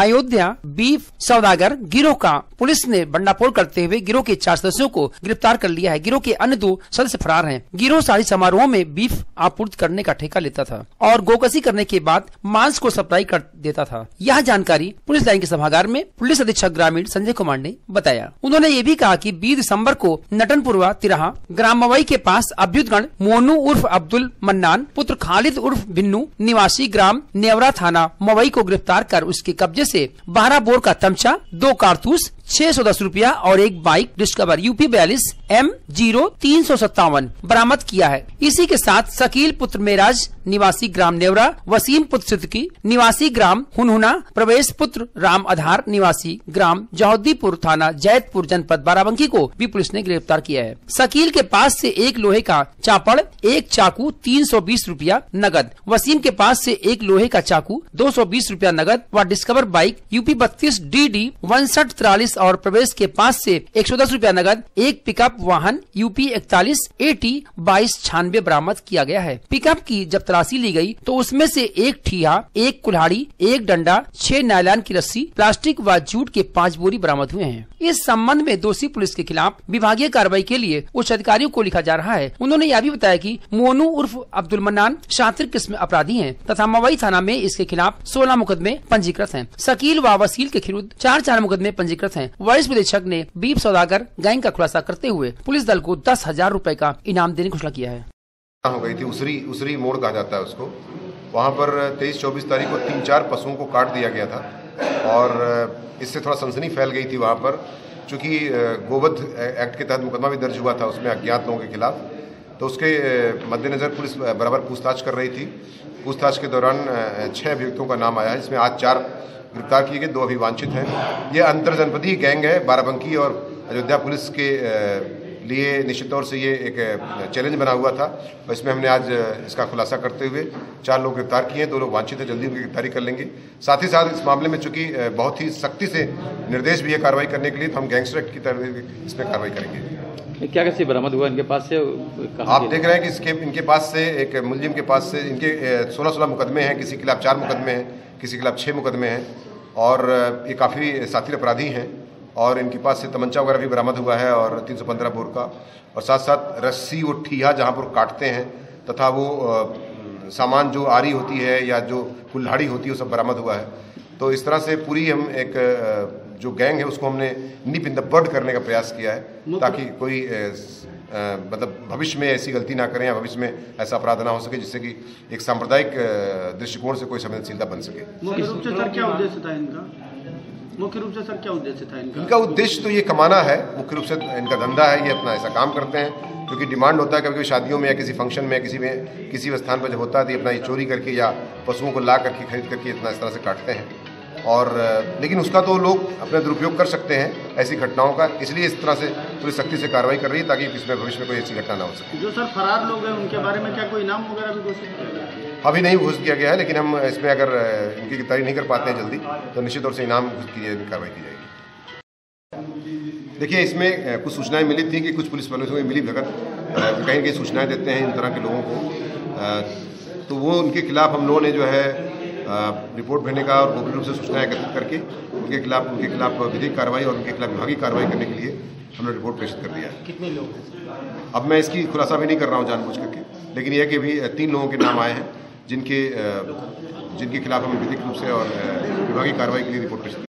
Ayodhya beef सौदागर गिरोह का police ने भंडाफोड़ करते हुए गिरोह के 4 सदस्यों को गिरफ्तार कर लिया है। गिरोह के अन्य 2 सदस्य फरार हैं। गिरोह शादी समारोह में बीफ आपूर्ति करने का ठेका लेता था और गोकसी करने के बाद मांस को सप्लाई कर देता था। यह जानकारी पुलिस लाइन के सभागार में पुलिस अधीक्षक ग्रामीण संजय कुमार ने बताया। उन्होंने ये भी कहा कि 20 दिसम्बर को नटनपुरवा तिराहा ग्राम मवई के पास अभ्युदगण मोनू उर्फ अब्दुल मन्नान पुत्र खालिद उर्फ भिन्नू निवासी ग्राम नेवरा थाना मवई को गिरफ्तार कर उसके कब्जे से 12 बोर का तमचा, 2 कारतूस, 610 रुपया और एक बाइक डिस्कवर यूपी 42 M0357 बरामद किया है। इसी के साथ शकील पुत्र मेराज निवासी ग्राम नेवरा, वसीम पुत्र सिद्दीकी निवासी ग्राम हुनहुना, प्रवेश पुत्र राम आधार निवासी ग्राम जौहदीपुर थाना जैतपुर जनपद बाराबंकी को भी पुलिस ने गिरफ्तार किया है। शकील के पास से एक लोहे का चापड़, एक चाकू, 320 रुपया नगद, वसीम के पास से एक लोहे का चाकू, 220 रुपया नगद व डिस्कवर बाइक यूपी 32 DD 6143 और प्रवेश के पास से 110 रुपया नगद, एक पिकअप वाहन यूपी 41 AT 2296 बरामद किया गया है। पिकअप की जब तलाशी ली गई तो उसमें से एक ठिया, एक कुल्हाड़ी, एक डंडा, 6 नायलॉन की रस्सी, प्लास्टिक व जूट के 5 बोरी बरामद हुए हैं। इस संबंध में दोषी पुलिस के खिलाफ विभागीय कार्रवाई के लिए उच्च अधिकारियों को लिखा जा रहा है। उन्होंने यह भी बताया कि मोनू उर्फ अब्दुल मन्नान शातिर किस्म अपराधी हैं तथा मवई थाना में इसके खिलाफ 16 मुकदमे पंजीकृत हैं। शकील व वसील के विरुद्ध 4 मुकदमे पंजीकृत हैं। वरिष्ठ निदेशक ने बीफ सौदागर गैंग का खुलासा करते हुए पुलिस दल को 10,000 रुपए का इनाम देने की घोषणा किया है। हो गई थी उसरी मोड़ कहा जाता है उसको। वहाँ पर 23-24 तारीख को 3-4 पशुओं को काट दिया गया था और इससे थोड़ा सनसनी फैल गई थी वहाँ पर। चूँकि गोवध एक्ट के तहत मुकदमा भी दर्ज हुआ था उसमें अज्ञात लोगों के खिलाफ, तो उसके मद्देनजर पुलिस बराबर पूछताछ कर रही थी। पूछताछ के दौरान 6 अभियुक्तों का नाम आया है, जिसमें आज 4 गिरफ्तार किए गए, 2 अभी वांछित हैं। ये अंतर जनपदीय गैंग है। बाराबंकी और अयोध्या पुलिस के लिए निश्चित तौर से ये एक चैलेंज बना हुआ था और इसमें हमने आज इसका खुलासा करते हुए 4 लोग गिरफ्तार किए हैं, 2 लोग वांछित हैं, जल्दी उनकी गिरफ्तारी कर लेंगे। साथ ही साथ इस मामले में चूंकि बहुत ही सख्ती से निर्देश भी है कार्रवाई करने के लिए, तो हम गैंगस्टर एक्ट की तरह इसमें कार्रवाई करेंगे। क्या कैसे बरामद हुआ इनके पास से? आप देख रहे हैं कि इनके पास से एक मुलजिम के पास से इनके 16 मुकदमे हैं, किसी के खिलाफ 4 मुकदमे हैं, किसी के खिलाफ 6 मुकदमे हैं और ये काफ़ी शातिर अपराधी हैं और इनके पास से तमंचा वगैरह भी बरामद हुआ है और 315 बोर का, और साथ साथ रस्सी और ठिया जहाँ पर काटते हैं तथा वो सामान जो आरी होती है या जो कुल्हाड़ी होती है वो सब बरामद हुआ है। तो इस तरह से पूरी हम एक जो गैंग है उसको हमने निप इन द बड करने का प्रयास किया है ताकि कोई मतलब भविष्य में ऐसी गलती ना करें या भविष्य में ऐसा अपराध ना हो सके जिससे कि एक सांप्रदायिक दृष्टिकोण से कोई संवेदनशीलता बन सके। मुख्य रूप से सर क्या उद्देश्य था इनका? मुख्य रूप से सर क्या उद्देश्य था इनका? इनका उद्देश्य तो ये कमाना है, मुख्य रूप से इनका धंधा है, ये अपना ऐसा काम करते हैं क्योंकि डिमांड होता है कभी शादियों में या किसी फंक्शन में या किसी स्थान पर जब होता है तो अपना ये चोरी करके या पशुओं को ला करके खरीद करके इतना इस तरह से काटते हैं और लेकिन उसका तो लोग अपना दुरुपयोग कर सकते हैं ऐसी घटनाओं का, इसलिए इस तरह से पूरी सख्ती से कार्रवाई कर रही है ताकि इसमें भविष्य में कोई ऐसी घटना ना हो सके। जो सर फरार लोग हैं उनके बारे में क्या कोई इनाम वगैरह भी घोषित किया गया है? अभी नहीं घोषित किया गया है, लेकिन हम इसमें अगर इनकी गिरफ्तारी नहीं कर पाते हैं जल्दी तो निश्चित तौर से इनाम की कार्रवाई की जाएगी। देखिए, इसमें कुछ सूचनाएं मिली थी कि कुछ पुलिस वालों से मिली भगत कहीं कहीं सूचनाएं देते हैं इन तरह के लोगों को, तो वो उनके खिलाफ हम लोगों ने जो है रिपोर्ट भेजने का और गंभीर रूप से सूचनाएं एकत्रित करके उनके खिलाफ विधिक कार्रवाई और उनके खिलाफ विभागीय कार्रवाई करने के लिए हमने रिपोर्ट प्रेषित कर दिया है। कितने लोग हैं? अब मैं इसकी खुलासा भी नहीं कर रहा हूँ जानबूझ करके, लेकिन यह कि अभी 3 लोगों के नाम आए हैं जिनके खिलाफ हम विधिक रूप से और विभागीय कार्रवाई के लिए रिपोर्ट प्रेषित।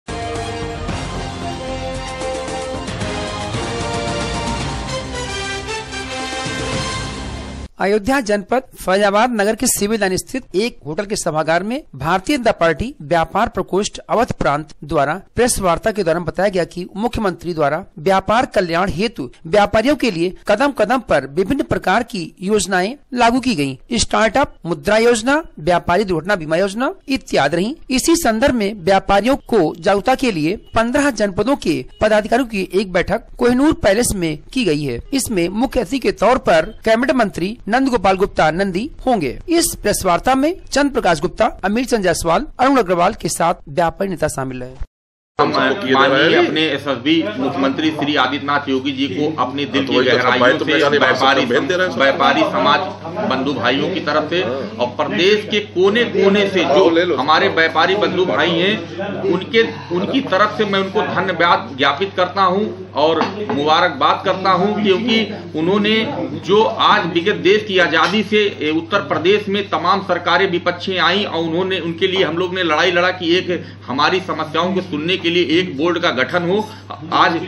अयोध्या जनपद फैजाबाद नगर के सिविल लाइन स्थित एक होटल के सभागार में भारतीय जनता पार्टी व्यापार प्रकोष्ठ अवध प्रांत द्वारा प्रेस वार्ता के दौरान बताया गया कि मुख्यमंत्री द्वारा व्यापार कल्याण हेतु व्यापारियों के लिए कदम कदम पर विभिन्न प्रकार की योजनाएं लागू की गयी। स्टार्टअप, मुद्रा योजना, व्यापारी दुर्घटना बीमा योजना इत्यादि रही। इसी संदर्भ में व्यापारियों को जागरूकता के लिए 15 जनपदों के पदाधिकारियों की एक बैठक कोहिनूर पैलेस में की गई है। इसमें मुख्य अतिथि के तौर पर कैबिनेट मंत्री नंद गोपाल गुप्ता नंदी होंगे। इस प्रेस वार्ता में चंद्र प्रकाश गुप्ता, अमीर चंद जायसवाल, अरुण अग्रवाल के साथ व्यापारी नेता शामिल है। हम माननीय अपने एसएसबी मुख्यमंत्री श्री आदित्यनाथ योगी जी को अपने दिल की गहराइयों से व्यापारी समाज बंधु भाइयों की तरफ से और प्रदेश के कोने कोने से जो हमारे व्यापारी बंधु भाई हैं उनकी तरफ से मैं उनको धन्यवाद ज्ञापित करता हूं और मुबारकबाद करता हूं, क्योंकि उन्होंने जो आज विगत देश की आजादी से उत्तर प्रदेश में तमाम सरकारें विपक्षी आई और उन्होंने उनके लिए हम लोग ने लड़ाई लड़ा कि एक हमारी समस्याओं को सुनने के लिए एक बोर्ड का गठन हो। आज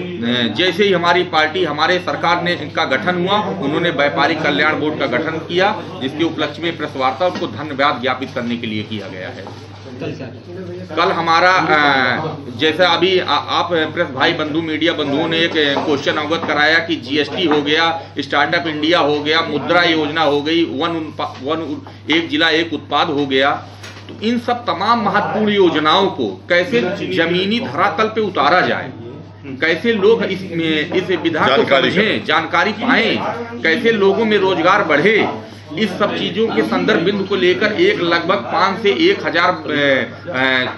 जैसे ही हमारी पार्टी हमारे सरकार ने इनका गठन हुआ, उन्होंने व्यापारी कल्याण बोर्ड का गठन किया, जिसके उपलक्ष्य में प्रेस वार्ता उनको धन्यवाद ज्ञापित करने के लिए किया गया है। कल हमारा जैसा अभी आप प्रेस भाई बंधु मीडिया बंधुओं ने एक क्वेश्चन अवगत कराया कि जीएसटी हो गया, स्टार्टअप इंडिया हो गया, मुद्रा योजना हो गई, एक जिला एक उत्पाद हो गया, तो इन सब तमाम महत्वपूर्ण योजनाओं को कैसे जमीनी धरातल पे उतारा जाए, कैसे लोग इस विधा को समझें, जानकारी पाएं, कैसे लोगों में रोजगार बढ़े, इस सब चीजों के संदर्भ बिंदु को लेकर एक लगभग 5 से 1000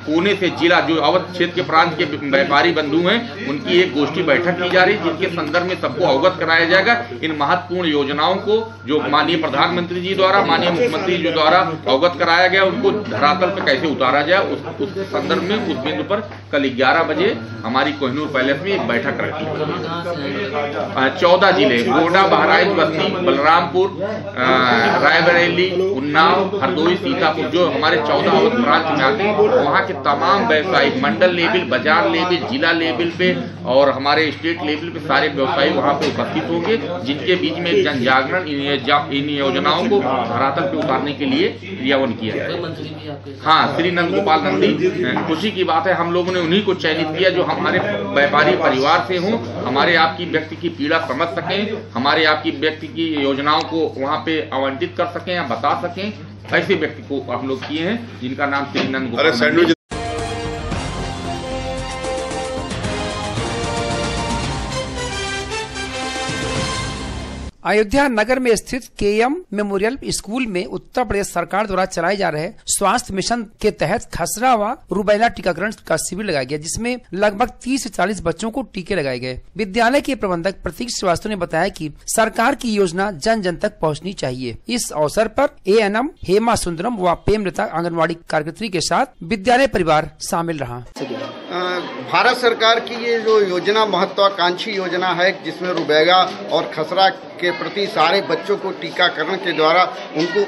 कोने से जिला जो अवध क्षेत्र के प्रांत के व्यापारी बंधु हैं उनकी एक गोष्ठी बैठक की जा रही है, जिसके संदर्भ में सबको अवगत कराया जाएगा। इन महत्वपूर्ण योजनाओं को जो माननीय प्रधानमंत्री जी द्वारा, माननीय मुख्यमंत्री जी द्वारा अवगत कराया गया, उनको धरातल पर कैसे उतारा जाए उस संदर्भ में उस बिंदु पर कल 11 बजे हमारी कोहिनूर पैलेस में एक बैठक रखी है। 14 जिले गोंडा, बहराइच, बस्ती, बलरामपुर, रायबरेली, उन्नाव, हरदोई, सीतापुर जो हमारे 14 अवध प्रांत में आते हैं, वहाँ के तमाम व्यवसायी मंडल लेवल, बाजार लेवल, जिला लेवल पे और हमारे स्टेट लेवल पे सारे व्यवसायी वहाँ पे उपस्थित होंगे, जिनके बीच में एक जन जागरण इन योजनाओं को धरातल पे उतारने के लिए क्रियान्वयन किया जाए। हाँ, श्री नंद गोपाल नंदी, खुशी की बात है हम लोगों ने उन्हीं को चयनित किया जो हमारे व्यापारी परिवार से हों, हमारे आपकी व्यक्ति की पीड़ा समझ सकें, हमारे आपकी व्यक्ति की योजनाओं को वहाँ पे आवंटित कर सकें या बता सकें, ऐसे व्यक्ति को हम लोग किए हैं जिनका नाम श्री नंद गोपाल। अयोध्या नगर में स्थित केएम मेमोरियल स्कूल में उत्तर प्रदेश सरकार द्वारा चलाए जा रहे स्वास्थ्य मिशन के तहत खसरा व रूबेला टीकाकरण का शिविर लगाया गया, जिसमें लगभग 30 से 40 बच्चों को टीके लगाए गए। विद्यालय के प्रबंधक प्रतीक श्रीवास्तव ने बताया कि सरकार की योजना जन जन तक पहुंचनी चाहिए। इस अवसर पर एएनएम हेमा सुंदरम व प्रेमलता आंगनबाड़ी कार्यकर्त्री के साथ विद्यालय परिवार शामिल रहा। भारत सरकार की ये जो योजना महत्वाकांक्षी योजना है, जिसमें रूबेला और खसरा के प्रति सारे बच्चों को टीकाकरण के द्वारा उनको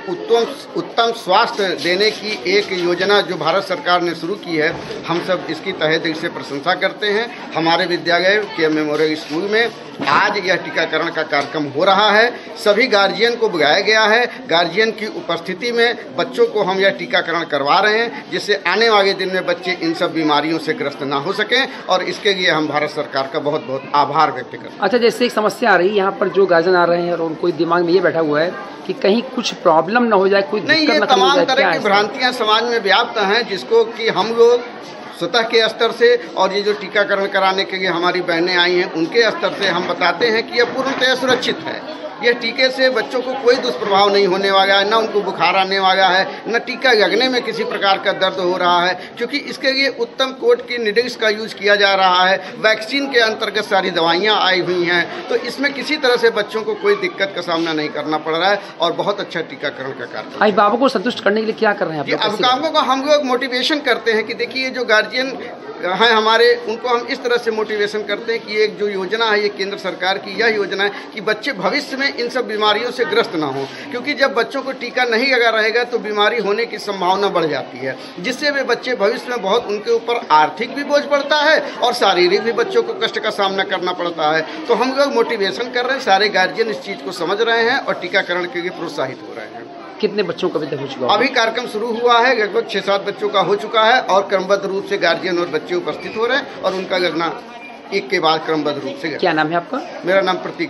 उत्तम स्वास्थ्य देने की एक योजना जो भारत सरकार ने शुरू की है, हम सब इसकी तहे दिल से प्रशंसा करते हैं। हमारे विद्यालय के मेमोरियल स्कूल में आज यह टीकाकरण का कार्यक्रम हो रहा है। सभी गार्जियन को बुलाया गया है। गार्जियन की उपस्थिति में बच्चों को हम यह टीकाकरण करवा रहे हैं, जिससे आने वाले दिन में बच्चे इन सब बीमारियों से ग्रस्त ना हो सकें, और इसके लिए हम भारत सरकार का बहुत बहुत आभार व्यक्त करते हैं। अच्छा, जैसे एक समस्या आ रही है यहाँ पर, जो गार्जियन आ रहे हैं और उनको दिमाग में ये बैठा हुआ है कि कहीं कुछ प्रॉब्लम ना हो जाए, कोई नहीं, ये तमाम तरह की भ्रांतियां समाज में व्याप्त हैं, जिसको कि हम लोग स्वतः के स्तर से और ये जो टीकाकरण कराने के लिए हमारी बहनें आई हैं उनके स्तर से हम बताते हैं कि यह पूर्णतः सुरक्षित है। यह टीके से बच्चों को कोई दुष्प्रभाव नहीं होने वाला है, न उनको बुखार आने वाला है, न टीका लगने में किसी प्रकार का दर्द हो रहा है, क्योंकि इसके लिए उत्तम कोट की निडिल्स का यूज किया जा रहा है। वैक्सीन के अंतर्गत सारी दवाइयाँ आई हुई हैं, तो इसमें किसी तरह से बच्चों को कोई दिक्कत का सामना नहीं करना पड़ रहा है और बहुत अच्छा टीकाकरण का कार्य। अभिभावकों को संतुष्ट करने के लिए क्या कर रहे हैं? अभिभावकों को हम लोग मोटिवेशन करते हैं कि देखिए, जो गार्जियन हैं हमारे, उनको हम इस तरह से मोटिवेशन करते हैं कि एक जो योजना है, ये केंद्र सरकार की यह योजना है कि बच्चे भविष्य में इन सब बीमारियों से ग्रस्त ना हो, क्योंकि जब बच्चों को टीका नहीं लगा रहेगा तो बीमारी होने की संभावना बढ़ जाती है, जिससे वे बच्चे भविष्य में बहुत उनके ऊपर आर्थिक भी बोझ पड़ता है और शारीरिक भी बच्चों को कष्ट का सामना करना पड़ता है। तो हम लोग मोटिवेशन कर रहे हैं, सारे गार्जियन इस चीज़ को समझ रहे हैं और टीकाकरण के लिए प्रोत्साहित हो रहे हैं। कितने बच्चों का अभी तक हो चुका है? अभी कार्यक्रम शुरू हुआ है, लगभग 6-7 बच्चों का हो चुका है और क्रमबद्ध रूप से गार्जियन और बच्चे उपस्थित हो रहे हैं और उनका लगना एक के बाद क्रमबद्ध रूप से। क्या नाम है आपका? मेरा नाम प्रतीक।